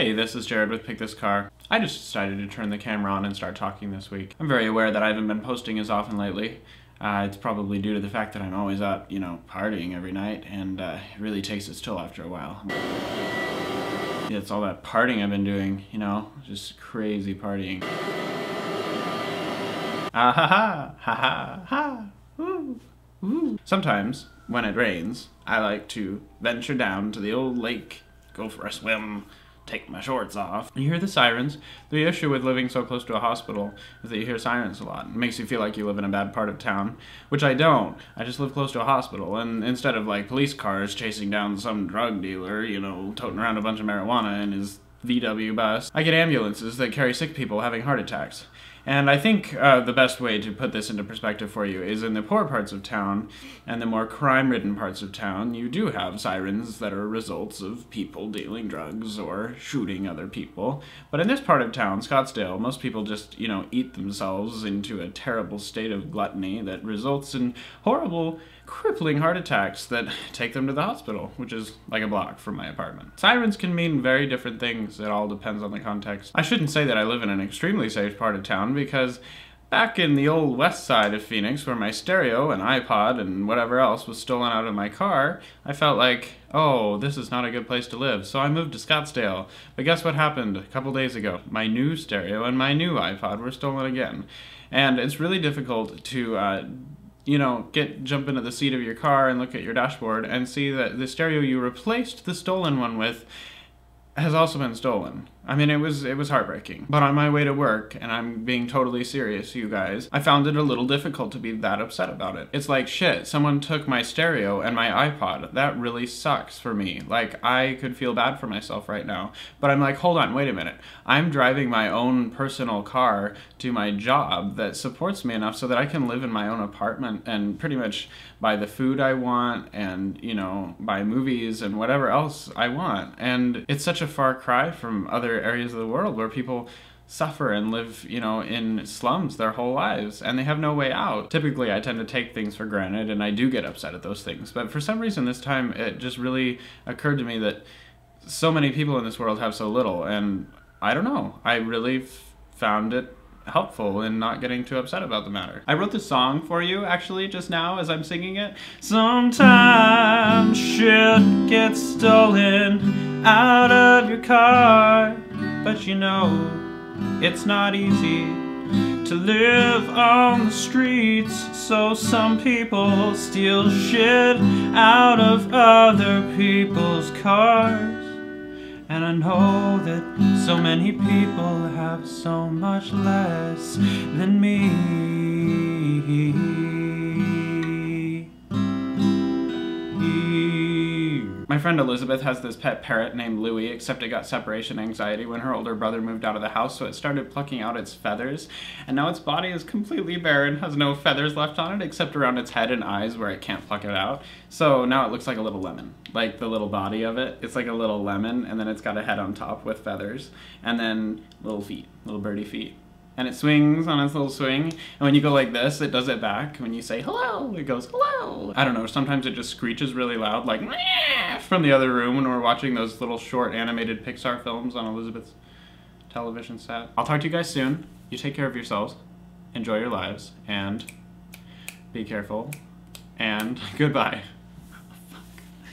Hey, this is Jared with PickThisCar. I just decided to turn the camera on and start talking this week. I'm very aware that I haven't been posting as often lately. It's probably due to the fact that I'm always out, partying every night, and it really takes its toll after a while. It's all that partying I've been doing, just crazy partying. Ah ha ha, ha ha ha, woo, woo. Sometimes, when it rains, I like to venture down to the old lake, go for a swim, take my shorts off. You hear the sirens. The issue with living so close to a hospital is that you hear sirens a lot. It makes you feel like you live in a bad part of town, which I don't. I just live close to a hospital, and instead of like police cars chasing down some drug dealer, toting around a bunch of marijuana in his VW bus, I get ambulances that carry sick people having heart attacks. And I think the best way to put this into perspective for you is in the poor parts of town and the more crime-ridden parts of town, you do have sirens that are results of people dealing drugs or shooting other people. But in this part of town, Scottsdale, most people just, eat themselves into a terrible state of gluttony that results in horrible, crippling heart attacks that take them to the hospital, which is like a block from my apartment. Sirens can mean very different things. It all depends on the context. I shouldn't say that I live in an extremely safe part of town, because back in the old west side of Phoenix, where my stereo and iPod and whatever else was stolen out of my car, I felt like, oh, this is not a good place to live, so I moved to Scottsdale. But guess what happened a couple days ago? My new stereo and my new iPod were stolen again. And it's really difficult to jump into the seat of your car and look at your dashboard and see that the stereo you replaced the stolen one with has also been stolen. I mean, it was heartbreaking. But on my way to work, and I'm being totally serious, you guys, I found it a little difficult to be that upset about it. It's like, shit, someone took my stereo and my iPod. That really sucks for me. Like, I could feel bad for myself right now. But I'm like, hold on, wait a minute. I'm driving my own personal car to my job that supports me enough so that I can live in my own apartment and pretty much buy the food I want and, buy movies and whatever else I want. And it's such a far cry from other areas of the world where people suffer and live, in slums their whole lives, and they have no way out. Typically, I tend to take things for granted, and I do get upset at those things. But for some reason this time, it just really occurred to me that so many people in this world have so little, and I don't know. I really found it helpful in not getting too upset about the matter. I wrote this song for you, actually, just now as I'm singing it. Sometimes shit gets stolen out of your car, but it's not easy to live on the streets, so some people steal shit out of other people's cars. And I know that so many people have so much less than me. My friend Elizabeth has this pet parrot named Louie, except it got separation anxiety when her older brother moved out of the house, so it started plucking out its feathers, and now its body is completely bare and has no feathers left on it except around its head and eyes where it can't pluck it out. So now it looks like a little lemon. Like the little body of it, it's like a little lemon, and then it's got a head on top with feathers, and then little feet, little birdie feet. And it swings on its little swing, and when you go like this, it does it back. When you say hello, it goes hello. I don't know, sometimes it just screeches really loud, like from the other room when we're watching those little short animated Pixar films on Elizabeth's television set. I'll talk to you guys soon. You take care of yourselves, enjoy your lives, and be careful, and goodbye.